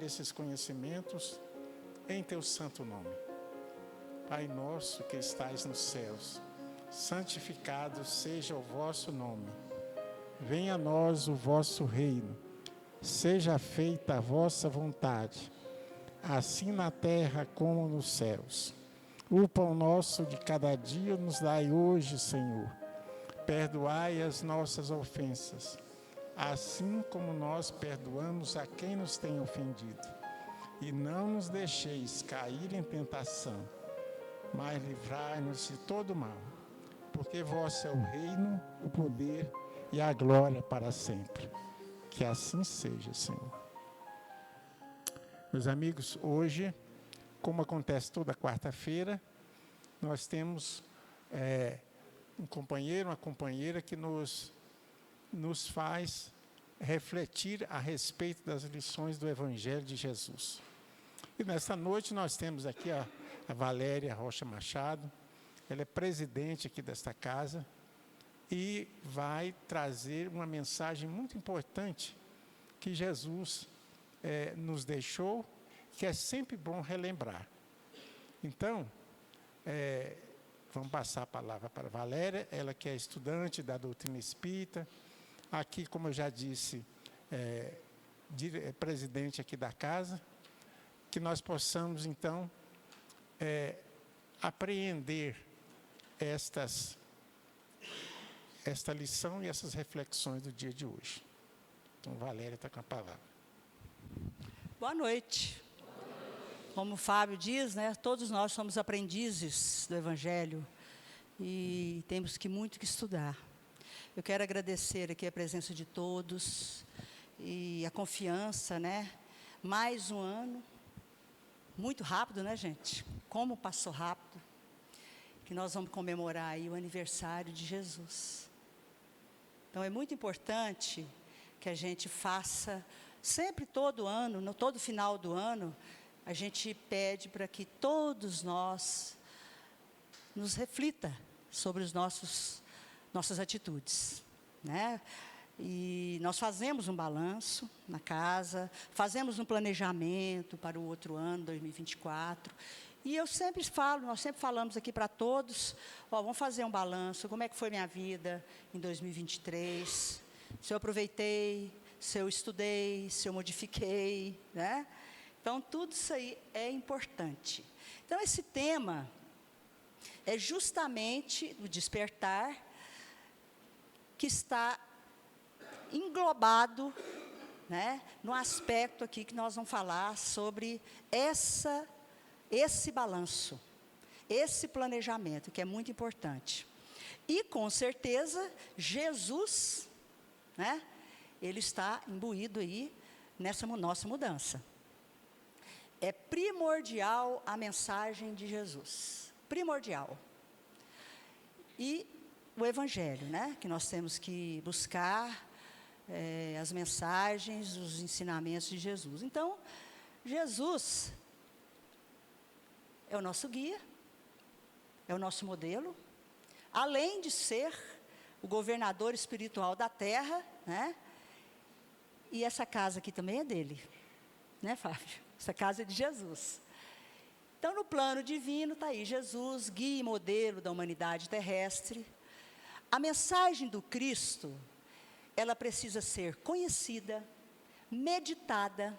compartilhar esses conhecimentos em teu santo nome. Pai nosso que estais nos céus, santificado seja o vosso nome. Venha a nós o vosso reino. Seja feita a vossa vontade, assim na terra como nos céus. O pão nosso de cada dia nos dai hoje, Senhor. Perdoai as nossas ofensas, assim como nós perdoamos a quem nos tem ofendido. E não nos deixeis cair em tentação, mas livrai-nos de todo mal, porque vosso é o reino, o poder e a glória para sempre. Que assim seja, Senhor. Meus amigos, hoje, como acontece toda quarta-feira, nós temos um companheiro, uma companheira que nos faz refletir a respeito das lições do Evangelho de Jesus. E nesta noite nós temos aqui a Valéria Rocha Machado. Ela é presidente aqui desta casa e vai trazer uma mensagem muito importante que Jesus nos deixou, que é sempre bom relembrar. Então, vamos passar a palavra para a Valéria, ela que é estudante da doutrina espírita, aqui, como eu já disse, presidente aqui da casa, que nós possamos, então, apreender esta lição e essas reflexões do dia de hoje. Então, Valéria está com a palavra. Boa noite. Como o Fábio diz, né, todos nós somos aprendizes do Evangelho e temos muito que estudar. Eu quero agradecer aqui a presença de todos e a confiança, né? Mais um ano, muito rápido, né, gente? Como passou rápido, que nós vamos comemorar aí o aniversário de Jesus. Então, é muito importante que a gente faça, sempre todo ano, no todo final do ano, a gente pede para que todos nós nos reflita sobre os nossas atitudes, né? E nós fazemos um balanço na casa, fazemos um planejamento para o outro ano, 2024. E eu sempre falo, nós sempre falamos aqui para todos, vamos fazer um balanço, como é que foi minha vida em 2023, se eu aproveitei, se eu estudei, se eu modifiquei, né? Então, tudo isso aí é importante. Então, esse tema é justamente o despertar que está englobado, né, no aspecto aqui que nós vamos falar sobre esse balanço, esse planejamento, que é muito importante. E, com certeza, Jesus, né, ele está imbuído aí nessa nossa mudança. É primordial a mensagem de Jesus, primordial. E o Evangelho, né, que nós temos que buscar as mensagens, os ensinamentos de Jesus. Então, Jesus é o nosso guia, é o nosso modelo, além de ser o governador espiritual da terra, né? E essa casa aqui também é dele, né, Fábio? Essa casa é de Jesus. Então, no plano divino, está aí Jesus, guia e modelo da humanidade terrestre. A mensagem do Cristo, ela precisa ser conhecida, meditada,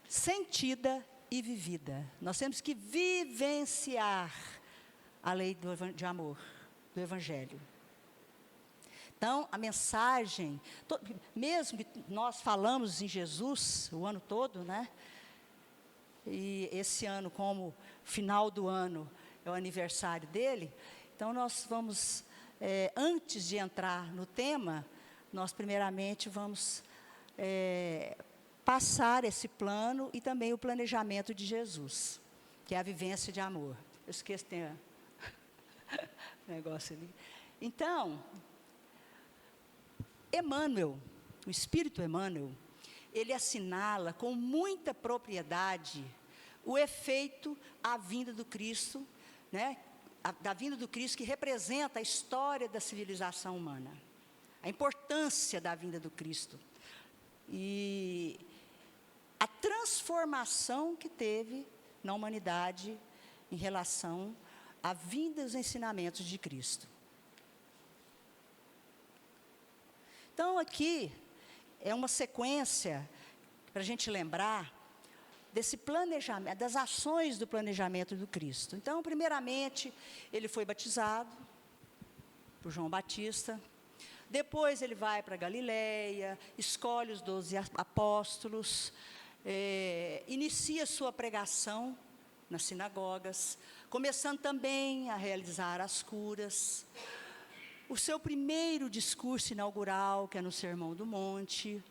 sentida e vivida. Nós temos que vivenciar a lei de amor, do Evangelho. Então, a mensagem, mesmo que nós falamos em Jesus o ano todo, né? E esse ano, como final do ano, é o aniversário dele, então nós vamos, antes de entrar no tema, nós primeiramente vamos passar esse plano e também o planejamento de Jesus, que é a vivência de amor. Eu esqueço, tem um negócio ali. Então, Emmanuel, o Espírito Emmanuel, ele assinala com muita propriedade o efeito à vinda do Cristo, né? Da vinda do Cristo, que representa a história da civilização humana, a importância da vinda do Cristo. E a transformação que teve na humanidade em relação à vinda dos ensinamentos de Cristo. Então, aqui é uma sequência para a gente lembrar desse planejamento, das ações do planejamento do Cristo. Então, primeiramente, ele foi batizado por João Batista. Depois ele vai para Galileia, escolhe os 12 apóstolos, inicia sua pregação nas sinagogas, começando também a realizar as curas. O seu primeiro discurso inaugural, que é no Sermão do Monte,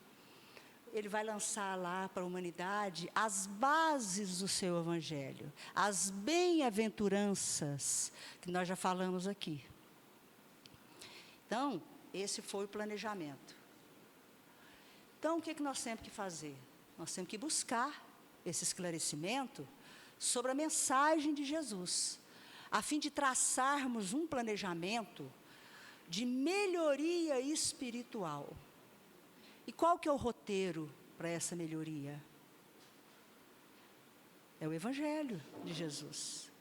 ele vai lançar lá para a humanidade as bases do seu evangelho, as bem-aventuranças, que nós já falamos aqui. Então, esse foi o planejamento. Então, o que nós temos que fazer? Nós temos que buscar esse esclarecimento sobre a mensagem de Jesus, a fim de traçarmos um planejamento de melhoria espiritual. E qual que é o roteiro para essa melhoria? É o Evangelho de Jesus.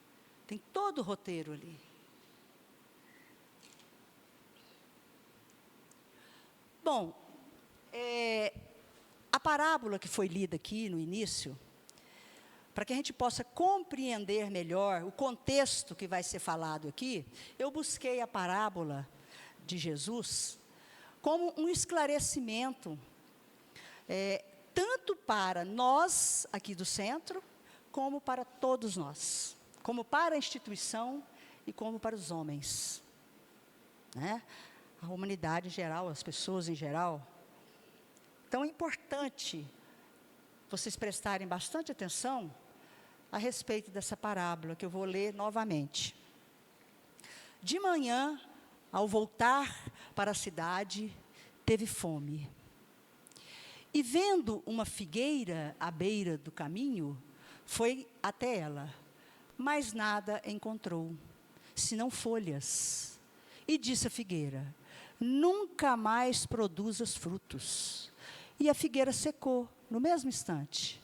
Tem todo o roteiro ali. Bom, a parábola que foi lida aqui no início, para que a gente possa compreender melhor o contexto que vai ser falado aqui, eu busquei a parábola de Jesus como um esclarecimento, tanto para nós aqui do centro, como para todos nós, como para a instituição e como para os homens, né? A humanidade em geral, as pessoas em geral. Então é importante vocês prestarem bastante atenção a respeito dessa parábola, que eu vou ler novamente. De manhã, ao voltar para a cidade, teve fome. E vendo uma figueira à beira do caminho, foi até ela, mas nada encontrou, senão folhas. E disse à figueira: nunca mais produzas frutos. E a figueira secou no mesmo instante.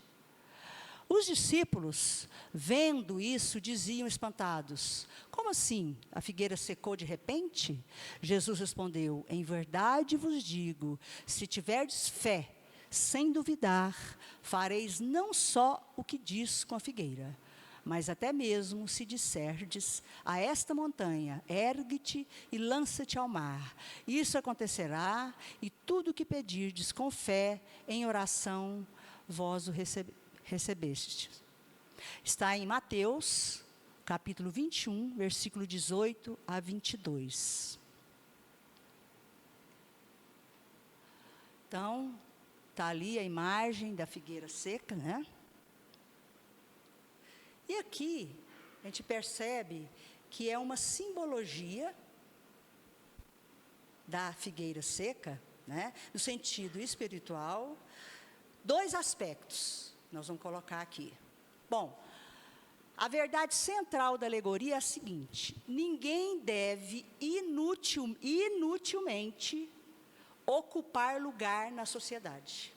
Os discípulos, vendo isso, diziam espantados: como assim? A figueira secou de repente? Jesus respondeu: em verdade vos digo, se tiverdes fé, sem duvidar, fareis não só o que diz com a figueira, mas até mesmo se disserdes a esta montanha: ergue-te e lança-te ao mar, isso acontecerá, e tudo o que pedirdes com fé, em oração, vós o recebestes. Está em Mateus, capítulo 21, versículo 18 a 22. Então, está ali a imagem da figueira seca, né? E aqui, a gente percebe que é uma simbologia da figueira seca, né? No sentido espiritual, dois aspectos nós vamos colocar aqui. Bom, a verdade central da alegoria é a seguinte: ninguém deve inutilmente ocupar lugar na sociedade.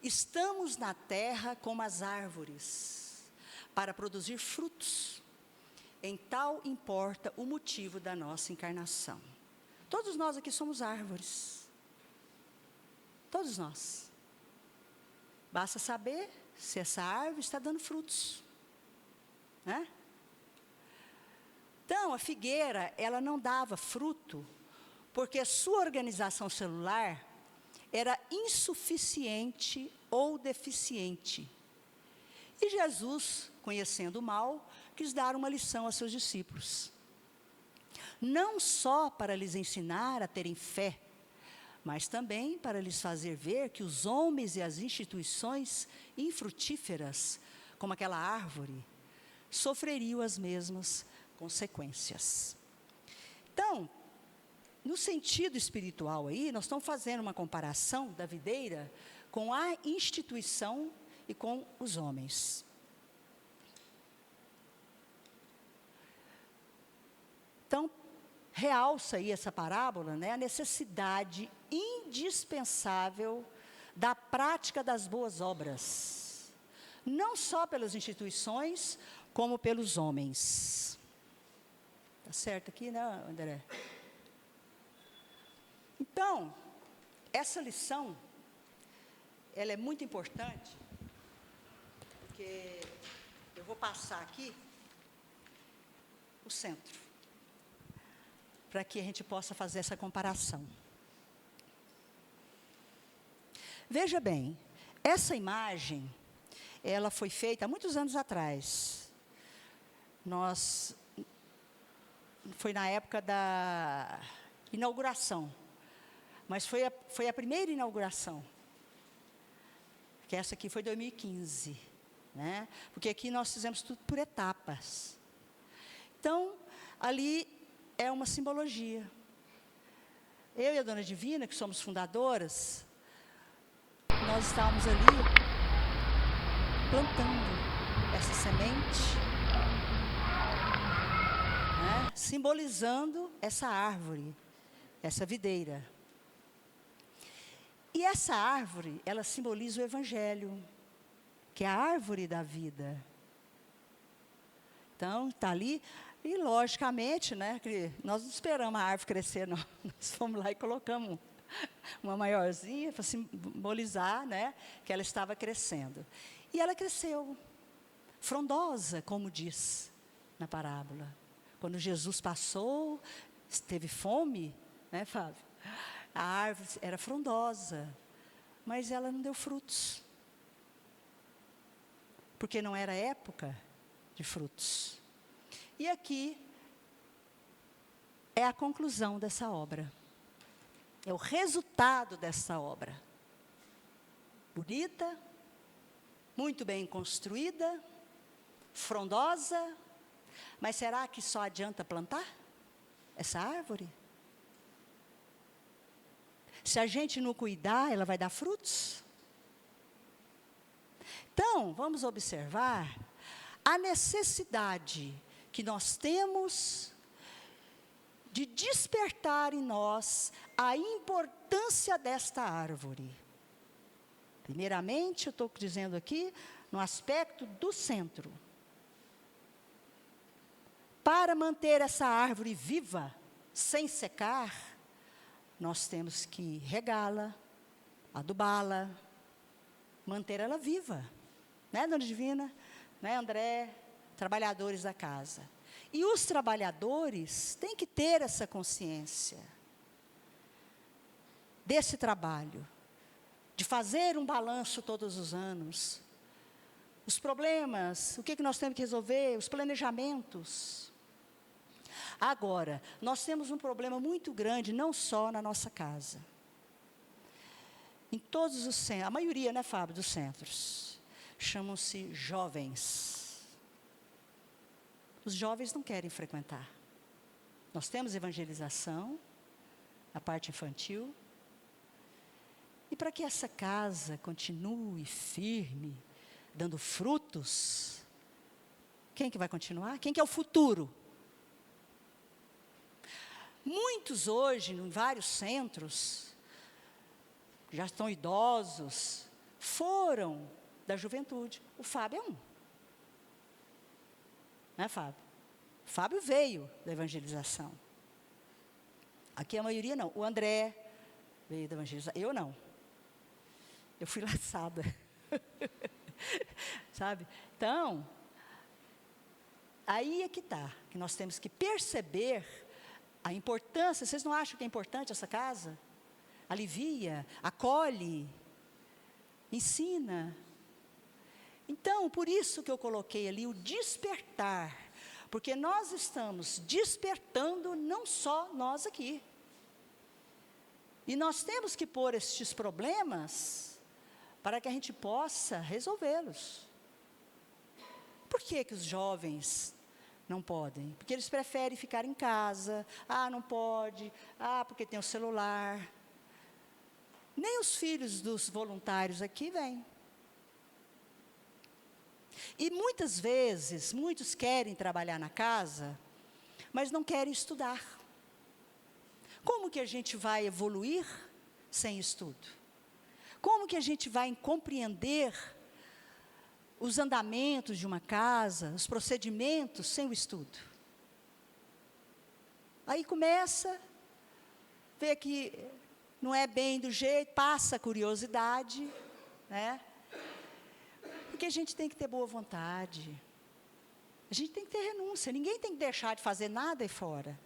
Estamos na terra como as árvores, para produzir frutos. Em tal importa o motivo da nossa encarnação. Todos nós aqui somos árvores. Todos nós. Basta saber se essa árvore está dando frutos, né? Então, a figueira, ela não dava fruto, porque a sua organização celular era insuficiente ou deficiente. E Jesus, conhecendo o mal, quis dar uma lição a seus discípulos. Não só para lhes ensinar a terem fé, mas também para lhes fazer ver que os homens e as instituições infrutíferas, como aquela árvore, sofreriam as mesmas consequências. Então, no sentido espiritual aí, nós estamos fazendo uma comparação da videira com a instituição e com os homens. Então, realça aí essa parábola, né, a necessidade indispensável da prática das boas obras, não só pelas instituições, como pelos homens. Está certo aqui, né, André? Então, essa lição, ela é muito importante, porque eu vou passar aqui o centro, para que a gente possa fazer essa comparação. Veja bem, essa imagem, ela foi feita há muitos anos atrás. Foi na época da inauguração, mas foi a primeira inauguração, que essa aqui foi 2015, né? Porque aqui nós fizemos tudo por etapas. Então, ali é uma simbologia. Eu e a Dona Divina, que somos fundadoras, nós estávamos ali plantando essa semente, né, simbolizando essa árvore, essa videira. E essa árvore, ela simboliza o Evangelho, que é a árvore da vida. Então, está ali, e logicamente, né, que nós não esperamos a árvore crescer, não. Nós fomos lá e colocamos uma maiorzinha para simbolizar, né, que ela estava crescendo. E ela cresceu, frondosa, como diz na parábola. Quando Jesus passou, teve fome, né, Fábio? A árvore era frondosa, mas ela não deu frutos. Porque não era época de frutos. E aqui é a conclusão dessa obra. É o resultado dessa obra. Bonita, muito bem construída, frondosa, mas será que só adianta plantar essa árvore? Se a gente não cuidar, ela vai dar frutos? Então, vamos observar a necessidade que nós temos de despertar em nós a importância desta árvore. Primeiramente, eu estou dizendo aqui, no aspecto do centro. Para manter essa árvore viva, sem secar, nós temos que regá-la, adubá-la, manter ela viva. Né, Dona Divina? Né, André? Trabalhadores da casa. E os trabalhadores têm que ter essa consciência desse trabalho, de fazer um balanço todos os anos. Os problemas, o que nós temos que resolver, os planejamentos. Agora, nós temos um problema muito grande, não só na nossa casa. Em todos os centros, a maioria, né, Fábio, dos centros, chamam-se jovens. Os jovens não querem frequentar. Nós temos evangelização, a parte infantil. E para que essa casa continue firme, dando frutos, quem que vai continuar? Quem que é o futuro? Muitos hoje, em vários centros, já estão idosos, foram da juventude. O Fábio é um. Né, Fábio? Fábio veio da evangelização. Aqui a maioria não. O André veio da evangelização. Eu não. Eu fui laçada. Sabe? Então, aí é que está. Que nós temos que perceber a importância. Vocês não acham que é importante essa casa? Alivia, acolhe, ensina. Então, por isso que eu coloquei ali o despertar, porque nós estamos despertando não só nós aqui. E nós temos que pôr estes problemas para que a gente possa resolvê-los. Por que os jovens não podem? Porque eles preferem ficar em casa. Ah, não pode. Ah, porque tem o celular. Nem os filhos dos voluntários aqui vêm. E muitas vezes, muitos querem trabalhar na casa, mas não querem estudar. Como que a gente vai evoluir sem estudo? Como que a gente vai compreender os andamentos de uma casa, os procedimentos, sem o estudo? Aí começa, vê que não é bem do jeito, passa a curiosidade, né? Porque a gente tem que ter boa vontade. A gente tem que ter renúncia. Ninguém tem que deixar de fazer nada aí fora.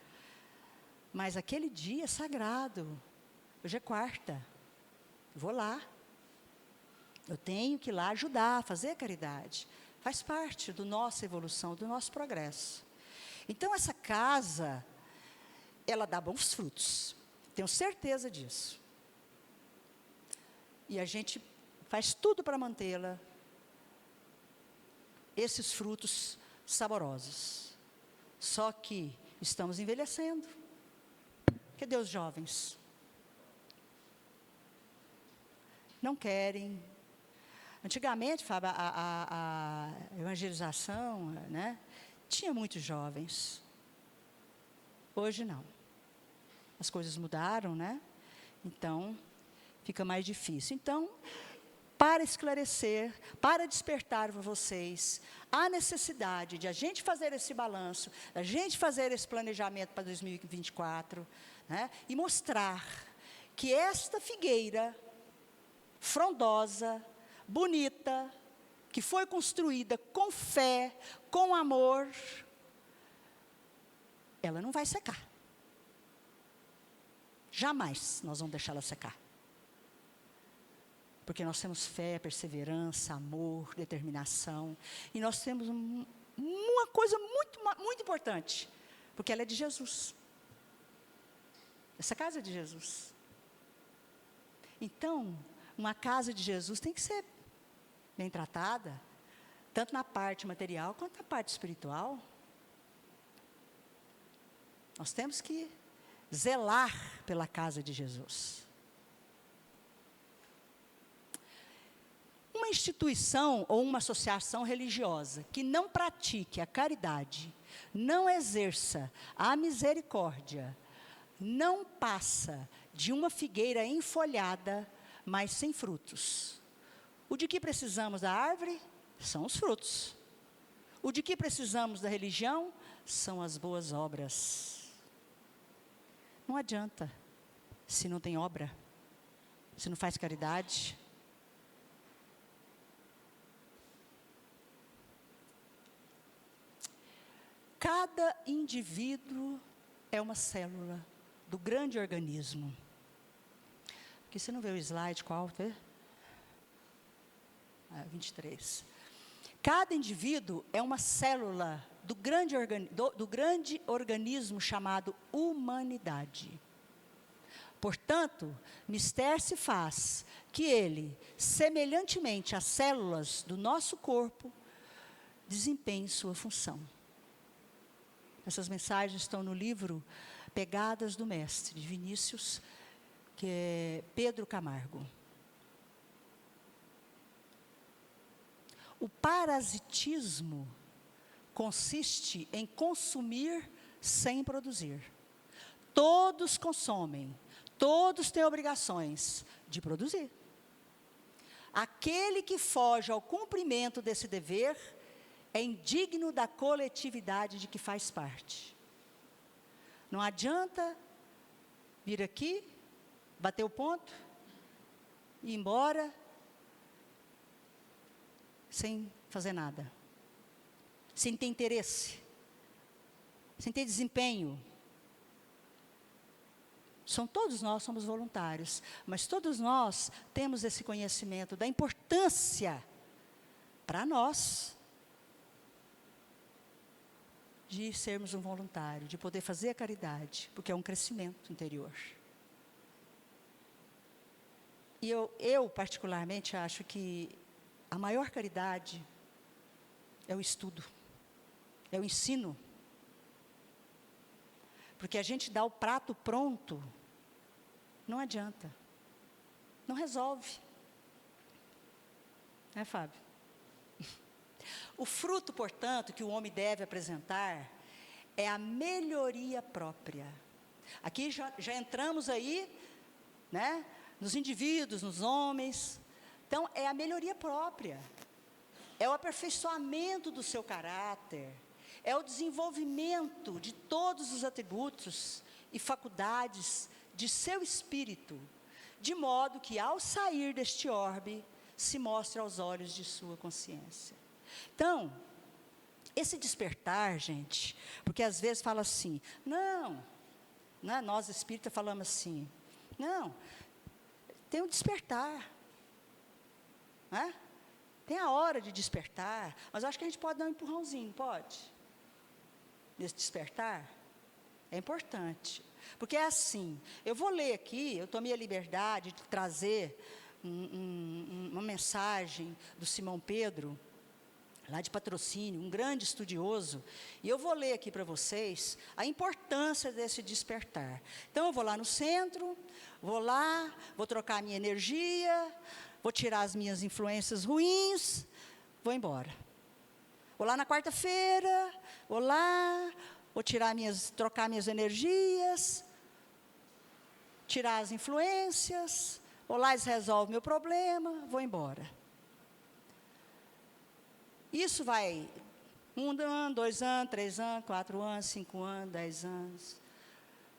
Mas aquele dia é sagrado. Hoje é quarta. Eu vou lá. Eu tenho que ir lá ajudar, fazer a caridade. Faz parte da nossa evolução, do nosso progresso. Então, essa casa, ela dá bons frutos. Tenho certeza disso. E a gente faz tudo para mantê-la, esses frutos saborosos. Só que estamos envelhecendo. Cadê os jovens? Não querem. Antigamente, Fábio, a evangelização, né, tinha muitos jovens. Hoje não. As coisas mudaram, né? Então, fica mais difícil. Então, para esclarecer, para despertar para vocês a necessidade de a gente fazer esse balanço, a gente fazer esse planejamento para 2024, né, e mostrar que esta figueira frondosa, bonita, que foi construída com fé, com amor, ela não vai secar. Jamais nós vamos deixá-la secar. Porque nós temos fé, perseverança, amor, determinação. E nós temos uma coisa muito importante. Porque ela é de Jesus. Essa casa é de Jesus. Então, uma casa de Jesus tem que ser bem tratada, tanto na parte material quanto na parte espiritual. Nós temos que zelar pela casa de Jesus. Uma instituição ou uma associação religiosa que não pratique a caridade, não exerça a misericórdia, não passa de uma figueira enfolhada, mas sem frutos. O de que precisamos da árvore são os frutos. O de que precisamos da religião são as boas obras. Não adianta se não tem obra, se não faz caridade. Cada indivíduo é uma célula do grande organismo. Aqui você não vê o slide, qual? Vê? 23. Cada indivíduo é uma célula do grande organismo chamado humanidade. Portanto, mister se faz que ele, semelhantemente às células do nosso corpo, desempenhe sua função. Essas mensagens estão no livro Pegadas do Mestre, de Vinícius, que é Pedro Camargo. O parasitismo consiste em consumir sem produzir. Todos consomem, todos têm obrigações de produzir. Aquele que foge ao cumprimento desse dever é indigno da coletividade de que faz parte. Não adianta vir aqui, bater o ponto, ir embora, sem fazer nada. Sem ter interesse. Sem ter desempenho. Todos nós somos voluntários, mas todos nós temos esse conhecimento da importância para nós de sermos um voluntário, de poder fazer a caridade, porque é um crescimento interior. E eu particularmente acho que a maior caridade é o estudo, é o ensino. Porque a gente dá o prato pronto, não adianta, não resolve. Né, Fábio? O fruto, portanto, que o homem deve apresentar é a melhoria própria. Aqui já entramos aí, né, nos indivíduos, nos homens. Então, é a melhoria própria, é o aperfeiçoamento do seu caráter, é o desenvolvimento de todos os atributos e faculdades de seu espírito, de modo que, ao sair deste orbe, se mostre aos olhos de sua consciência. Então, esse despertar, gente, porque às vezes fala assim, não, nós espíritas falamos assim, não, tem um despertar, né? Tem a hora de despertar, mas eu acho que a gente pode dar um empurrãozinho, pode? Nesse despertar, é importante, porque é assim, eu vou ler aqui, eu tomei a liberdade de trazer uma mensagem do Simão Pedro, lá de Patrocínio, um grande estudioso, e eu vou ler aqui para vocês a importância desse despertar. Então, eu vou lá no centro, vou trocar a minha energia, vou tirar as minhas influências ruins, vou embora. Vou lá na quarta-feira, vou trocar minhas energias, tirar as influências, vou lá, eles resolvem meu problema, vou embora. Isso vai 1 ano, 2 anos, 3 anos, 4 anos, 5 anos, 10 anos.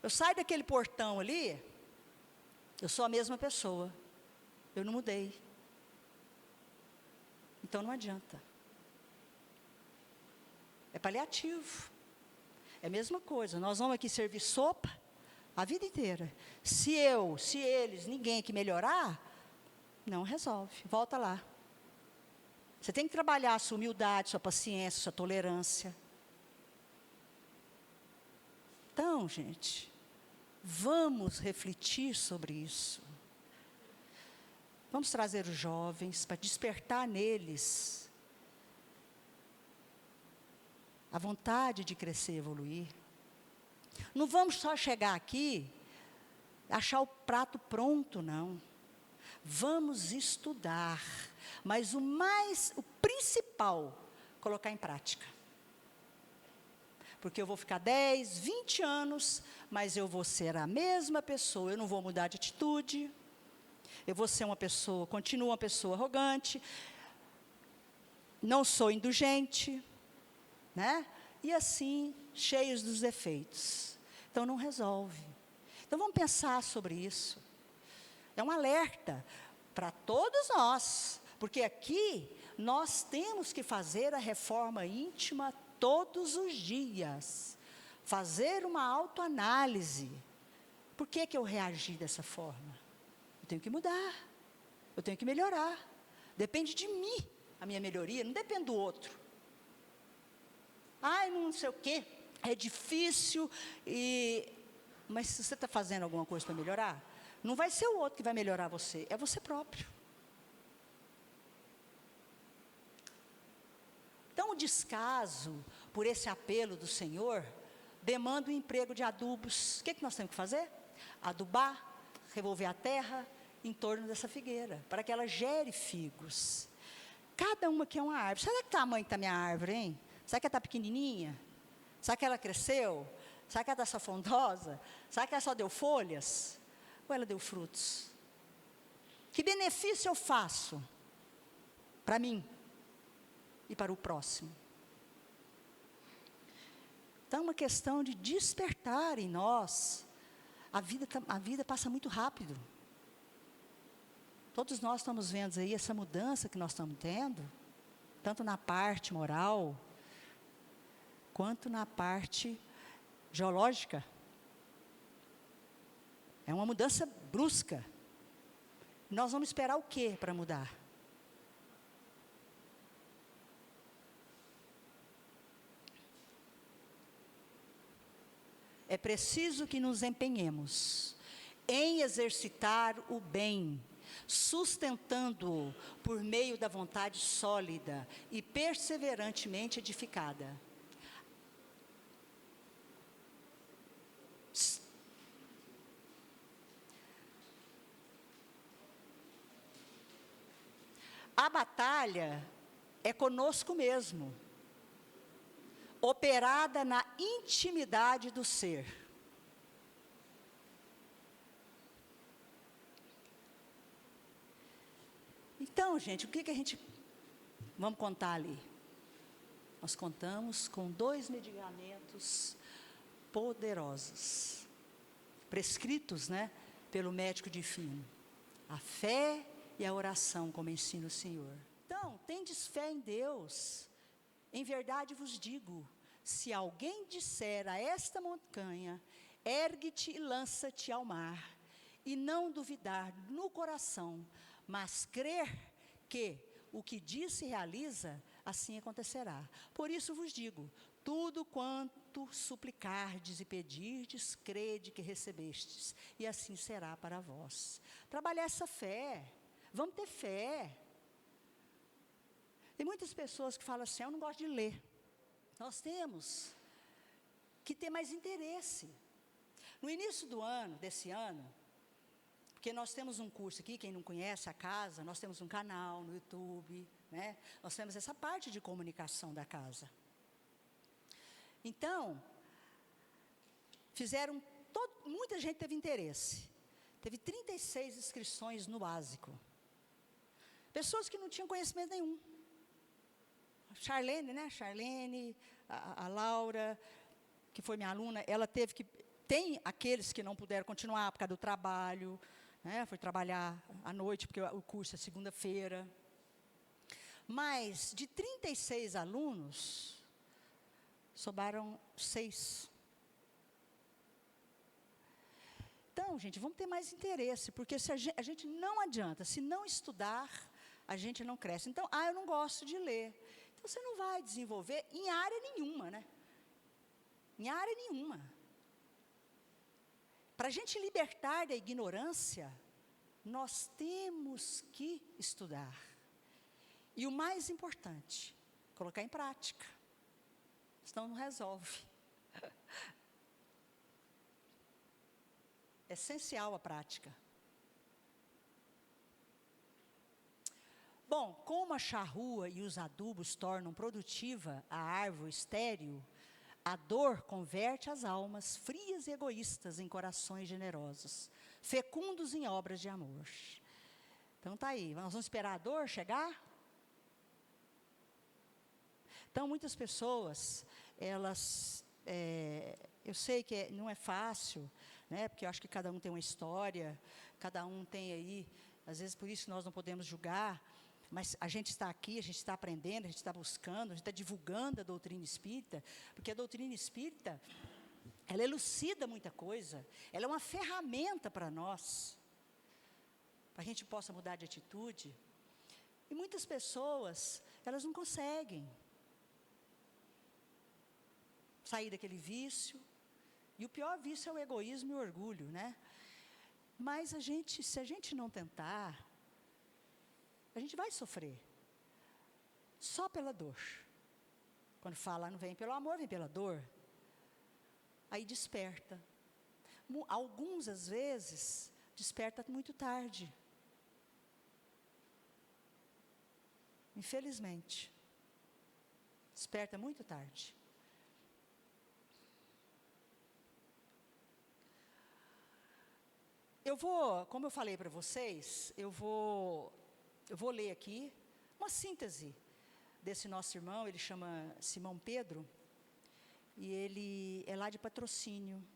Eu saio daquele portão ali, eu sou a mesma pessoa. Eu não mudei. Então não adianta. É paliativo. É a mesma coisa. Nós vamos aqui servir sopa a vida inteira. Se eles, ninguém que melhorar, não resolve. Volta lá. Você tem que trabalhar a sua humildade, sua paciência, sua tolerância. Então, gente, vamos refletir sobre isso. Vamos trazer os jovens para despertar neles a vontade de crescer e evoluir. Não vamos só chegar aqui, achar o prato pronto, não. Vamos estudar, mas o principal, colocar em prática. Porque eu vou ficar 10, 20 anos, mas eu vou ser a mesma pessoa, eu não vou mudar de atitude, eu vou ser continuo uma pessoa arrogante, não sou indulgente, né? E assim, cheios dos defeitos. Então, não resolve. Então, vamos pensar sobre isso. É um alerta para todos nós, porque aqui nós temos que fazer a reforma íntima todos os dias, fazer uma autoanálise. Por que eu reagi dessa forma? Eu tenho que mudar, eu tenho que melhorar. Depende de mim, a minha melhoria, não depende do outro. Ai, não sei o quê, é difícil, mas se você está fazendo alguma coisa para melhorar, não vai ser o outro que vai melhorar você, é você próprio. Então, o descaso por esse apelo do Senhor demanda o emprego de adubos. O que nós temos que fazer? Adubar, revolver a terra em torno dessa figueira, para que ela gere figos. Cada uma aqui é uma árvore. Será que está a mãe que está minha árvore, hein? Será que ela está pequenininha? Será que ela cresceu? Será que ela está só frondosa? Será que ela só deu folhas? Ou ela deu frutos? Que benefício eu faço para mim e para o próximo? Então, é uma questão de despertar em nós. A vida passa muito rápido. Todos nós estamos vendo aí essa mudança que nós estamos tendo, tanto na parte moral, quanto na parte geológica. É uma mudança brusca. Nós vamos esperar o quê para mudar? É preciso que nos empenhemos em exercitar o bem, sustentando-o por meio da vontade sólida e perseverantemente edificada. A batalha é conosco mesmo, operada na intimidade do ser. Então, gente, o que a gente... Vamos contar ali. Nós contamos com 2 medicamentos poderosos, prescritos, né, pelo médico divino. A fé e a oração, como ensina o Senhor. Então, tendes fé em Deus. Em verdade vos digo, se alguém disser a esta montanha, ergue-te e lança-te ao mar, e não duvidar no coração, mas crer que o que diz se realiza, assim acontecerá. Por isso vos digo, tudo quanto suplicardes e pedirdes, crede que recebestes, e assim será para vós. Trabalhar essa fé, vamos ter fé. Tem muitas pessoas que falam assim, eu não gosto de ler. Nós temos que ter mais interesse. No início do ano, desse ano, porque nós temos um curso aqui, quem não conhece a casa, nós temos um canal no YouTube, né? Nós temos essa parte de comunicação da casa. Então, muita gente teve interesse. Teve 36 inscrições no básico. Pessoas que não tinham conhecimento nenhum. Charlene, né? Charlene, a Laura, que foi minha aluna, ela teve que... Tem aqueles que não puderam continuar por causa do trabalho, né? Foi trabalhar à noite, porque o curso é segunda-feira. Mas, de 36 alunos, sobraram 6. Então, gente, vamos ter mais interesse, porque se a gente não adianta, se não estudar, a gente não cresce. Então, eu não gosto de ler. Então, você não vai desenvolver em área nenhuma, né? Em área nenhuma. Para a gente libertar da ignorância, nós temos que estudar. E o mais importante, colocar em prática. Senão não resolve. É essencial a prática. Bom, como a charrua e os adubos tornam produtiva a árvore estéril, a dor converte as almas frias e egoístas em corações generosos, fecundos em obras de amor. Então tá aí, nós vamos esperar a dor chegar? Então muitas pessoas, elas, eu sei que não é fácil, né, porque eu acho que cada um tem uma história, cada um tem aí, às vezes por isso nós não podemos julgar, mas a gente está aqui, a gente está aprendendo, a gente está buscando, a gente está divulgando a doutrina espírita, porque a doutrina espírita, ela elucida muita coisa, ela é uma ferramenta para nós, para a gente possa mudar de atitude. E muitas pessoas, elas não conseguem sair daquele vício, e o pior vício é o egoísmo e o orgulho, né? Mas se a gente não tentar, a gente vai sofrer, só pela dor. Quando fala, não vem pelo amor, vem pela dor. Aí desperta. Alguns, às vezes, desperta muito tarde. Infelizmente. Desperta muito tarde. Como eu falei para vocês, eu vou ler aqui uma síntese desse nosso irmão, ele chama Simão Pedro, e ele é lá de Patrocínio.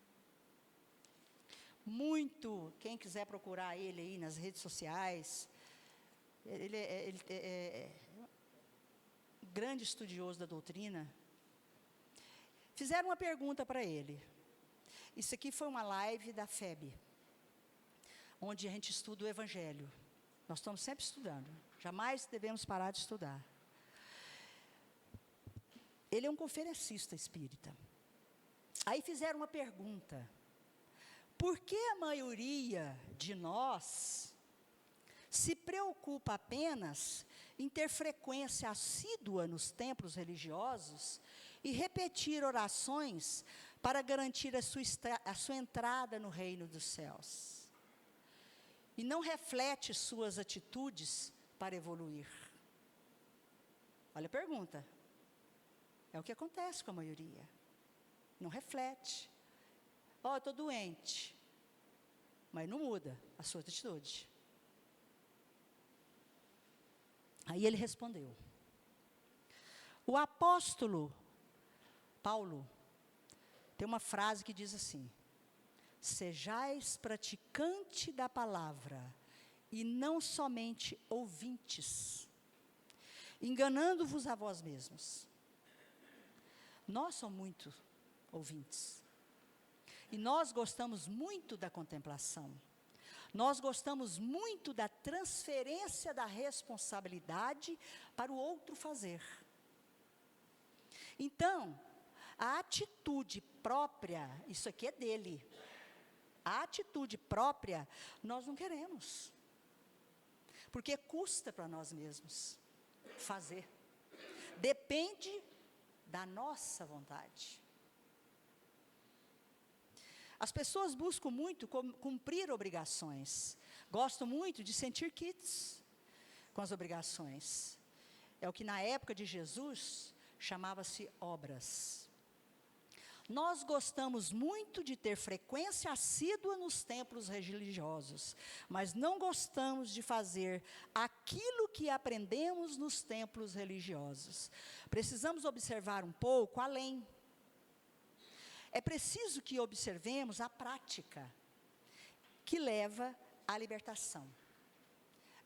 Quem quiser procurar ele aí nas redes sociais, ele é grande estudioso da doutrina. Fizeram uma pergunta para ele. Isso aqui foi uma live da FEB, onde a gente estuda o Evangelho. Nós estamos sempre estudando, jamais devemos parar de estudar. Ele é um conferencista espírita. Aí fizeram uma pergunta: por que a maioria de nós se preocupa apenas em ter frequência assídua nos templos religiosos e repetir orações para garantir a sua entrada no reino dos céus? E não reflete suas atitudes para evoluir. Olha a pergunta. É o que acontece com a maioria. Não reflete. Eu estou doente. Mas não muda a sua atitude. Aí ele respondeu. O apóstolo Paulo tem uma frase que diz assim: sejais praticante da palavra e não somente ouvintes, enganando-vos a vós mesmos. Nós somos muito ouvintes. E nós gostamos muito da contemplação. Nós gostamos muito da transferência da responsabilidade para o outro fazer. Então, a atitude própria, isso aqui é dele. A atitude própria, nós não queremos. Porque custa para nós mesmos fazer. Depende da nossa vontade. As pessoas buscam muito cumprir obrigações. Gostam muito de sentir quites com as obrigações. É o que na época de Jesus chamava-se obras. Nós gostamos muito de ter frequência assídua nos templos religiosos, mas não gostamos de fazer aquilo que aprendemos nos templos religiosos. Precisamos observar um pouco além. É preciso que observemos a prática que leva à libertação.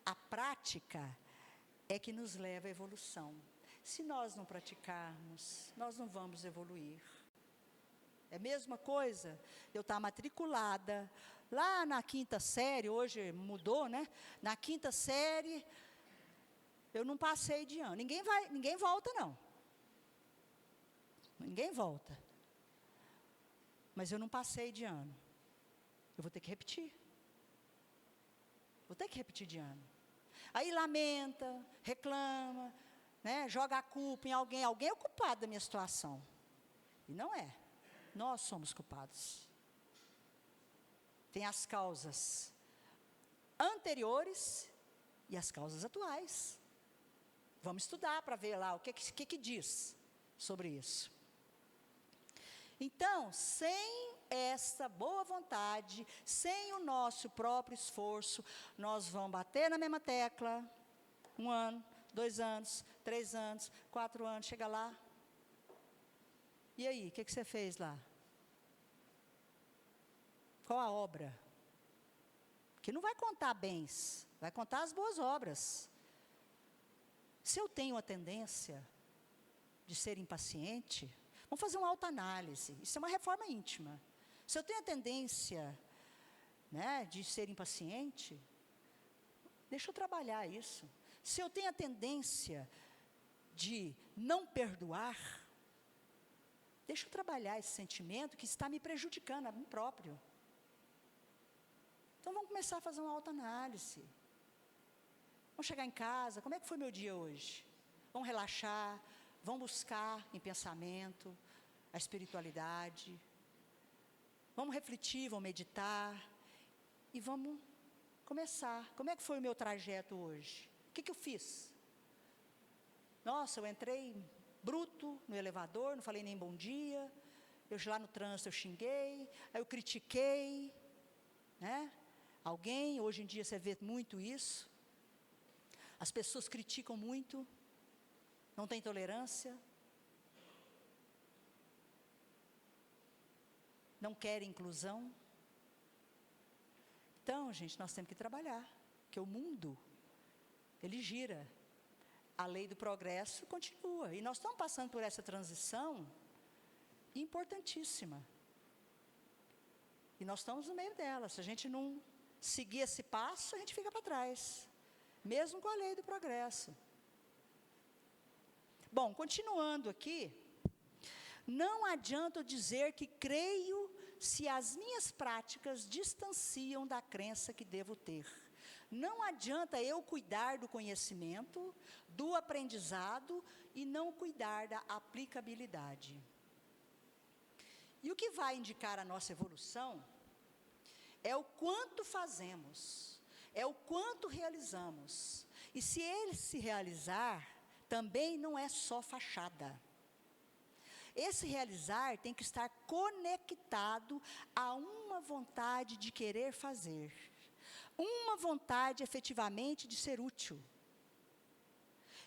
A prática é que nos leva à evolução. Se nós não praticarmos, nós não vamos evoluir. É a mesma coisa, eu estar matriculada, lá na 5ª série, hoje mudou, né? Na 5ª série, eu não passei de ano. Ninguém volta não. Ninguém volta. Mas eu não passei de ano. Eu vou ter que repetir. Vou ter que repetir de ano. Aí lamenta, reclama, né? Joga a culpa em alguém. Alguém é o culpado da minha situação. E não é. Nós somos culpados. Tem as causas anteriores e as causas atuais. Vamos estudar para ver lá o que diz sobre isso. Então, sem essa boa vontade, sem o nosso próprio esforço, nós vamos bater na mesma tecla, 1 ano, 2 anos, 3 anos, 4 anos, chega lá. E aí, o que você fez lá? Qual a obra? Que não vai contar bens, vai contar as boas obras. Se eu tenho a tendência de ser impaciente, vamos fazer uma autoanálise. Isso é uma reforma íntima. Se eu tenho a tendência, né, de ser impaciente, deixa eu trabalhar isso. Se eu tenho a tendência de não perdoar, deixa eu trabalhar esse sentimento que está me prejudicando a mim próprio. Então vamos começar a fazer uma autoanálise. Vamos chegar em casa, como é que foi meu dia hoje? Vamos relaxar, vamos buscar em pensamento a espiritualidade. Vamos refletir, vamos meditar. E vamos começar. Como é que foi o meu trajeto hoje? O que eu fiz? Nossa, eu entrei bruto no elevador, não falei nem bom dia. Eu lá no trânsito eu xinguei, aí eu critiquei, né? Alguém, hoje em dia você vê muito isso. As pessoas criticam muito, não tem tolerância, não querem inclusão. Então, gente, nós temos que trabalhar, porque o mundo, ele gira. A lei do progresso continua. E nós estamos passando por essa transição importantíssima. E nós estamos no meio dela. Se a gente não seguir esse passo, a gente fica para trás. Mesmo com a lei do progresso. Bom, continuando aqui. Não adianta eu dizer que creio se as minhas práticas distanciam da crença que devo ter. Não adianta eu cuidar do conhecimento, do aprendizado e não cuidar da aplicabilidade. E o que vai indicar a nossa evolução é o quanto fazemos, é o quanto realizamos. E se ele se realizar, também não é só fachada. Esse realizar tem que estar conectado a uma vontade de querer fazer. Uma vontade efetivamente de ser útil.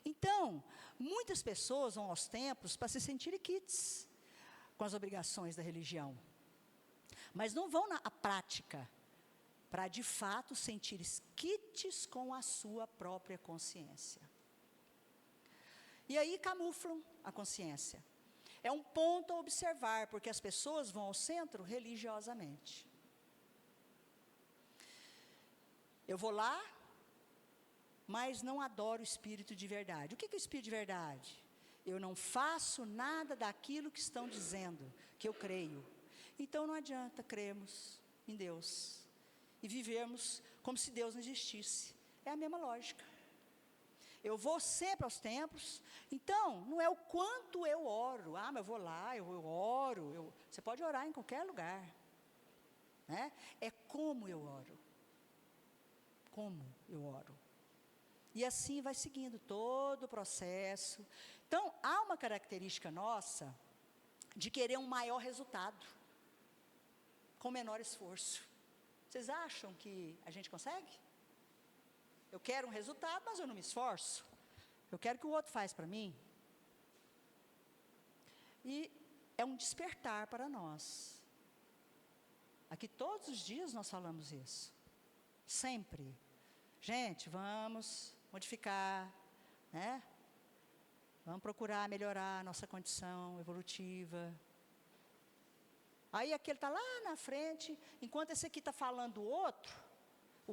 Então, muitas pessoas vão aos templos para se sentirem quites com as obrigações da religião, mas não vão na prática para de fato sentir quites com a sua própria consciência. E aí camuflam a consciência. É um ponto a observar, porque as pessoas vão ao centro religiosamente. Eu vou lá, mas não adoro o Espírito de verdade. O que é o Espírito de verdade? Eu não faço nada daquilo que estão dizendo, que eu creio. Então não adianta crermos em Deus e vivermos como se Deus não existisse. É a mesma lógica. Eu vou sempre aos templos, então não é o quanto eu oro. Mas eu vou lá, eu oro. Você pode orar em qualquer lugar, né? É como eu oro. Como eu oro. E assim vai seguindo todo o processo. Então, há uma característica nossa de querer um maior resultado, com menor esforço. Vocês acham que a gente consegue? Eu quero um resultado, mas eu não me esforço. Eu quero que o outro faça para mim. E é um despertar para nós. Aqui todos os dias nós falamos isso. Sempre. Gente, vamos modificar, né? Vamos procurar melhorar a nossa condição evolutiva. Aí aquele está lá na frente, enquanto esse aqui está falando o outro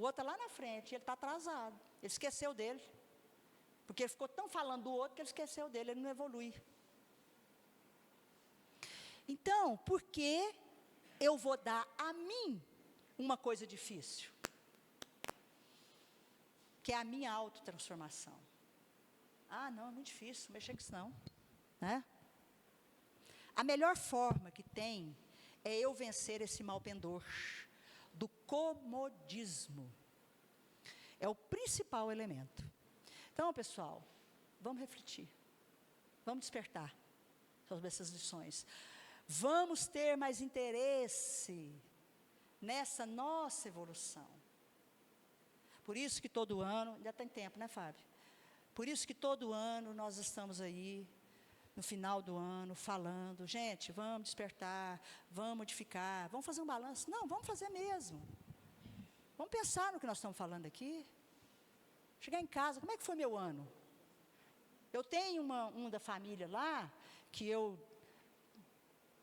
está lá na frente, ele está atrasado. Ele esqueceu dele. Porque ele ficou tão falando do outro que ele esqueceu dele, ele não evolui. Então, por que eu vou dar a mim uma coisa difícil? Que é a minha autotransformação. Não, é muito difícil, não mexa com isso não. Né? A melhor forma que tem é eu vencer esse mal pendor do comodismo. É o principal elemento. Então, pessoal, vamos refletir. Vamos despertar sobre essas lições. Vamos ter mais interesse nessa nossa evolução. Por isso que todo ano, já tem tempo, né, Fábio? Por isso que todo ano nós estamos aí, no final do ano, falando, gente, vamos despertar, vamos modificar, vamos fazer um balanço. Não, vamos fazer mesmo. Vamos pensar no que nós estamos falando aqui. Chegar em casa, como é que foi meu ano? Eu tenho um da família lá, que eu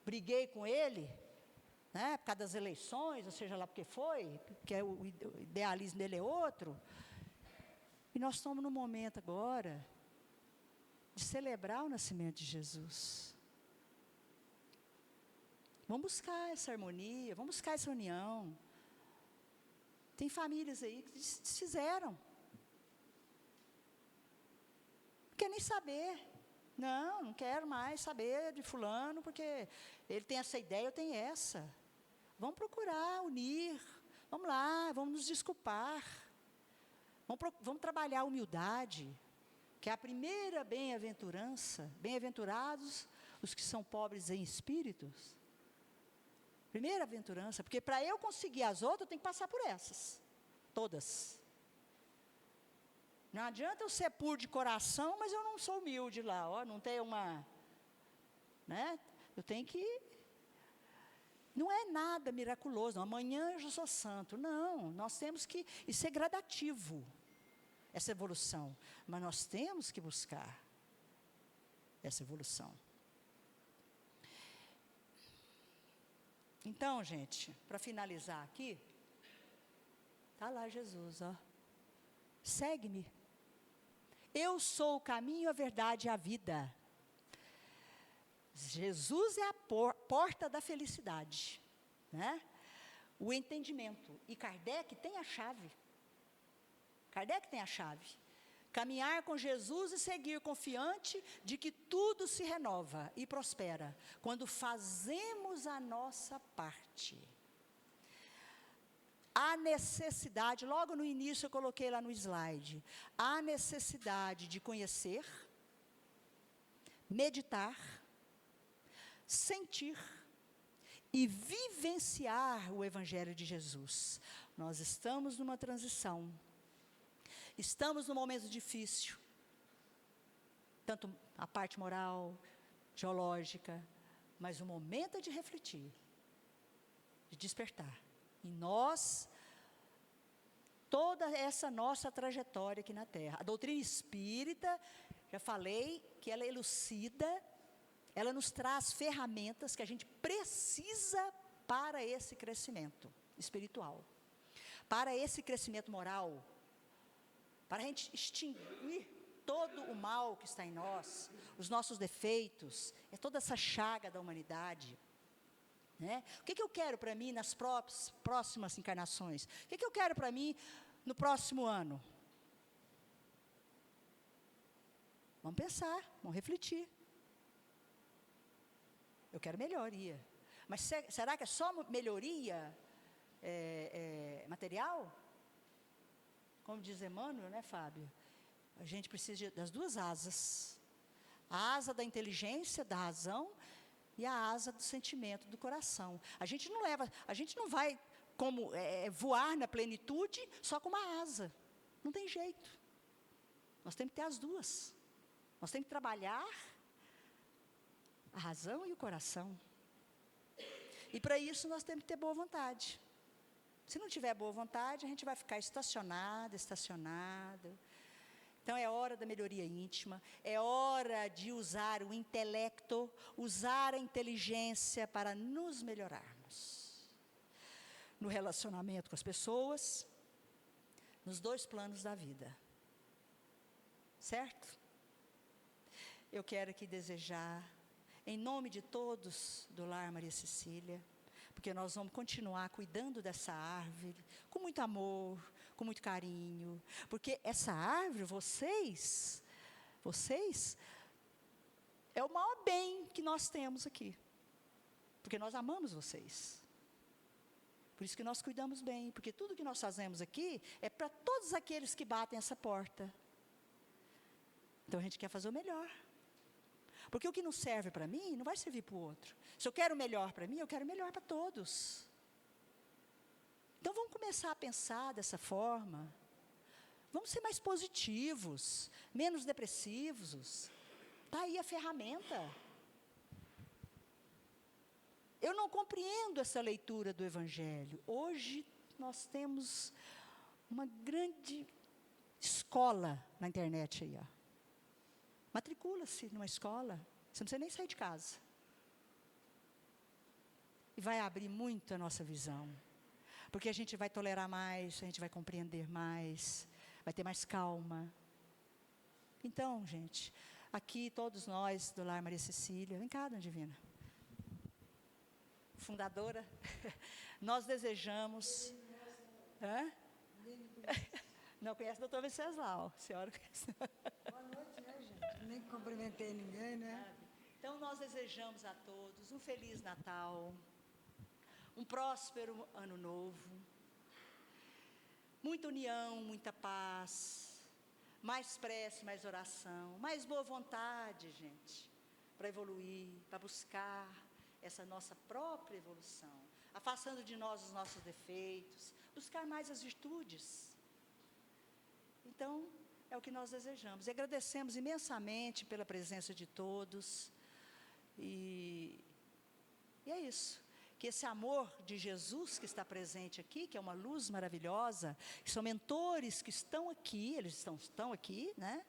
briguei com ele, né, por causa das eleições, ou seja lá porque foi, porque o idealismo dele é outro. E nós estamos no momento agora de celebrar o nascimento de Jesus. Vamos buscar essa harmonia, vamos buscar essa união. Tem famílias aí que se desfizeram. Não quer nem saber. Não quero mais saber de fulano, porque ele tem essa ideia, eu tenho essa. Vamos procurar unir. Vamos lá, vamos nos desculpar. Vamos trabalhar a humildade, que é a primeira bem-aventurança. Bem-aventurados os que são pobres em espíritos. Primeira aventurança, porque para eu conseguir as outras, eu tenho que passar por essas. Todas. Não adianta eu ser puro de coração, mas eu não sou humilde lá, não tenho uma... Né? Eu tenho que... Não é nada miraculoso, não. Amanhã eu já sou santo. Não, nós temos que... Isso é gradativo, essa evolução. Mas nós temos que buscar essa evolução. Então, gente, para finalizar aqui, está lá Jesus, ó. Segue-me. Eu sou o caminho, a verdade e a vida. Jesus é a porta da felicidade, né? O entendimento. E Kardec tem a chave. Kardec tem a chave. Caminhar com Jesus e seguir confiante de que tudo se renova e prospera quando fazemos a nossa parte. Há necessidade, logo no início eu coloquei lá no slide, há necessidade de conhecer, meditar, sentir e vivenciar o Evangelho de Jesus. Nós estamos numa transição. Estamos num momento difícil. tanto a parte moral, teológica, mas o momento é de refletir, de despertar. E nós, toda essa nossa trajetória aqui na Terra, a doutrina espírita, já falei que ela elucida, ela nos traz ferramentas que a gente precisa para esse crescimento espiritual, para esse crescimento moral, para a gente extinguir todo o mal que está em nós, os nossos defeitos, é toda essa chaga da humanidade, né? O que eu quero para mim nas próximas encarnações? O que eu quero para mim no próximo ano? Vamos pensar, vamos refletir. Eu quero melhoria. Mas será que é só melhoria material? Como diz Emmanuel, né, Fábio? A gente precisa das duas asas. A asa da inteligência, da razão, e a asa do sentimento, do coração. A gente não vai como voar na plenitude só com uma asa. Não tem jeito. Nós temos que ter as duas. Nós temos que trabalhar a razão e o coração. E para isso nós temos que ter boa vontade. Se não tiver boa vontade, a gente vai ficar estacionado. Então é hora da melhoria íntima, é hora de usar o intelecto, usar a inteligência para nos melhorarmos. No relacionamento com as pessoas, nos dois planos da vida. Certo? Eu quero aqui desejar, em nome de todos do Lar Maria Cecília, porque nós vamos continuar cuidando dessa árvore, com muito amor, com muito carinho, porque essa árvore, vocês, é o maior bem que nós temos aqui, porque nós amamos vocês, por isso que nós cuidamos bem, porque tudo que nós fazemos aqui, é para todos aqueles que batem essa porta, então a gente quer fazer o melhor, porque o que não serve para mim, não vai servir para o outro. Se eu quero o melhor para mim, eu quero o melhor para todos. Então vamos começar a pensar dessa forma. Vamos ser mais positivos, menos depressivos. Está aí a ferramenta. Eu não compreendo essa leitura do Evangelho. Hoje nós temos uma grande escola na internet aí, ó. Matricula-se numa escola, você não precisa nem sair de casa. E vai abrir muito a nossa visão. Porque a gente vai tolerar mais, a gente vai compreender mais, vai ter mais calma. Então, gente, aqui todos nós do Lar Maria Cecília, vem cá, Dona Divina, fundadora, nós desejamos... Hã? Não conhece o doutor Venceslau, a senhora conhece. Boa noite, né, gente? Nem cumprimentei ninguém, né? Então, nós desejamos a todos um Feliz Natal, um próspero Ano Novo, muita união, muita paz, mais prece, mais oração, mais boa vontade, gente, para evoluir, para buscar essa nossa própria evolução, afastando de nós os nossos defeitos, buscar mais as virtudes. Então, é o que nós desejamos. E agradecemos imensamente pela presença de todos. E é isso. Que esse amor de Jesus que está presente aqui, que é uma luz maravilhosa, que são mentores que estão aqui, eles estão aqui, né?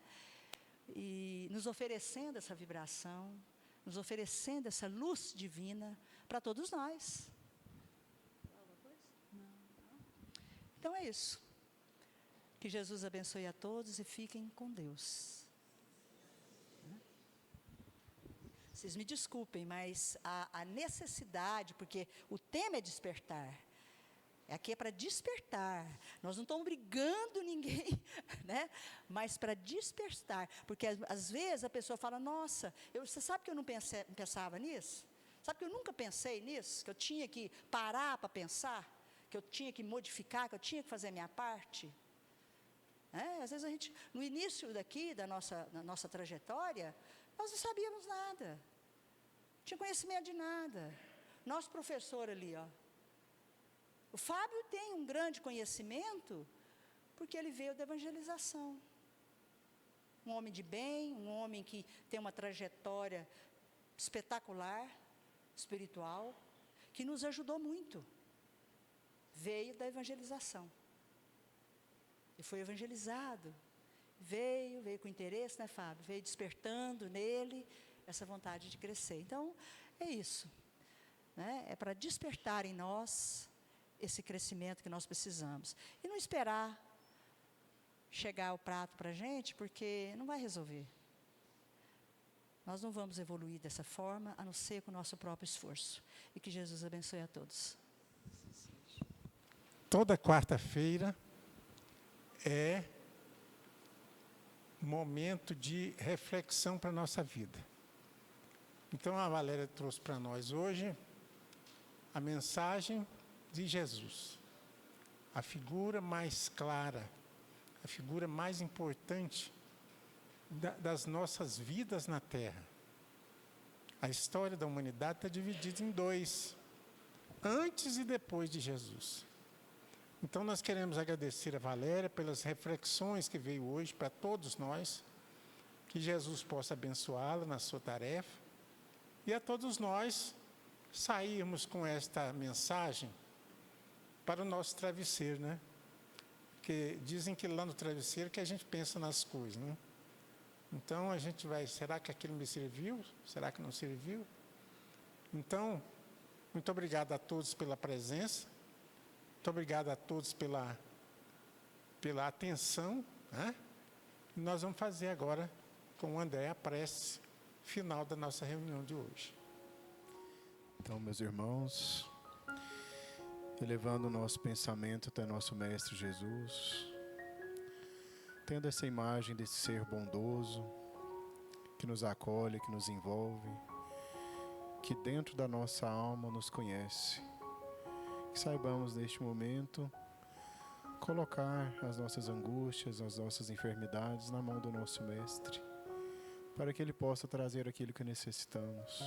E nos oferecendo essa vibração, nos oferecendo essa luz divina para todos nós. Então é isso. Que Jesus abençoe a todos e fiquem com Deus. Vocês me desculpem, mas a necessidade, porque o tema é despertar. Aqui é para despertar. Nós não estamos brigando ninguém, né? Mas para despertar. Porque às vezes a pessoa fala, nossa, você sabe que eu não pensava nisso? Sabe que eu nunca pensei nisso? Que eu tinha que parar para pensar? Que eu tinha que modificar? Que eu tinha que fazer a minha parte? Às vezes a gente, no início da nossa trajetória, nós não sabíamos nada, não tinha conhecimento de nada. Nosso professor ali, ó, o Fábio tem um grande conhecimento, porque ele veio da evangelização. um homem de bem, um homem que tem uma trajetória espetacular, espiritual, que nos ajudou muito. Veio da evangelização. E foi evangelizado. Veio com interesse, né, Fábio? Veio despertando nele essa vontade de crescer. Então, é isso. Né? É para despertar em nós esse crescimento que nós precisamos. E não esperar chegar o prato para a gente, porque não vai resolver. Nós não vamos evoluir dessa forma, a não ser com o nosso próprio esforço. E que Jesus abençoe a todos. Toda quarta-feira é momento de reflexão para a nossa vida. Então, a Valéria trouxe para nós hoje a mensagem de Jesus. A figura mais clara, a figura mais importante das nossas vidas na Terra. A história da humanidade está dividida em dois, antes e depois de Jesus. Então, nós queremos agradecer a Valéria pelas reflexões que veio hoje para todos nós, que Jesus possa abençoá-la na sua tarefa, e a todos nós sairmos com esta mensagem para o nosso travesseiro, né? Porque dizem que lá no travesseiro que a gente pensa nas coisas, né? Então, a gente vai, será que aquilo me serviu? Será que não serviu? Então, muito obrigado a todos pela presença. Muito obrigado a todos pela atenção. Né? E nós vamos fazer agora com o André a prece final da nossa reunião de hoje. Então, meus irmãos, elevando o nosso pensamento até nosso Mestre Jesus, tendo essa imagem desse ser bondoso, que nos acolhe, que nos envolve, que dentro da nossa alma nos conhece, que saibamos neste momento colocar as nossas angústias, as nossas enfermidades na mão do nosso Mestre, para que Ele possa trazer aquilo que necessitamos,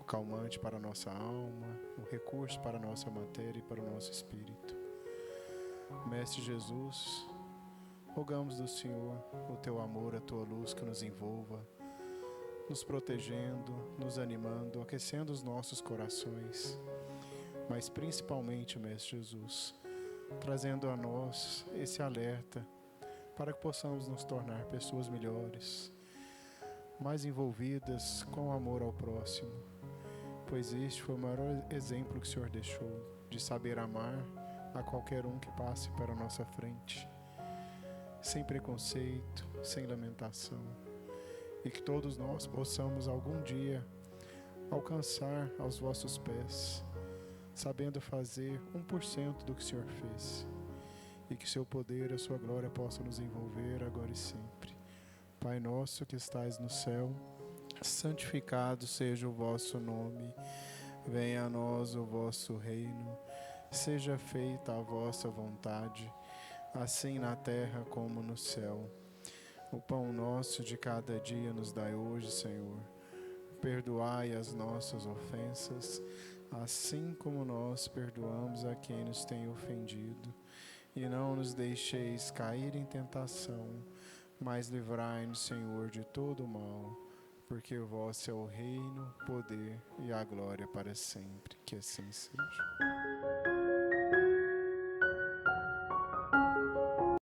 o calmante para a nossa alma, o recurso para a nossa matéria e para o nosso espírito. Mestre Jesus, rogamos do Senhor o Teu amor, a Tua luz que nos envolva, nos protegendo, nos animando, aquecendo os nossos corações, mas principalmente, Mestre Jesus, trazendo a nós esse alerta para que possamos nos tornar pessoas melhores, mais envolvidas com o amor ao próximo, pois este foi o maior exemplo que o Senhor deixou, de saber amar a qualquer um que passe para a nossa frente, sem preconceito, sem lamentação, e que todos nós possamos algum dia alcançar aos vossos pés, sabendo fazer 1% do que o Senhor fez, e que seu poder e a sua glória possam nos envolver agora e sempre. Pai nosso que estais no céu, santificado seja o vosso nome, venha a nós o vosso reino, seja feita a vossa vontade, assim na terra como no céu. O pão nosso de cada dia nos dai hoje, Senhor. Perdoai as nossas ofensas, assim como nós perdoamos a quem nos tem ofendido. E não nos deixeis cair em tentação, mas livrai-nos, Senhor, de todo o mal, porque o vosso é o reino, o poder e a glória para sempre. Que assim seja.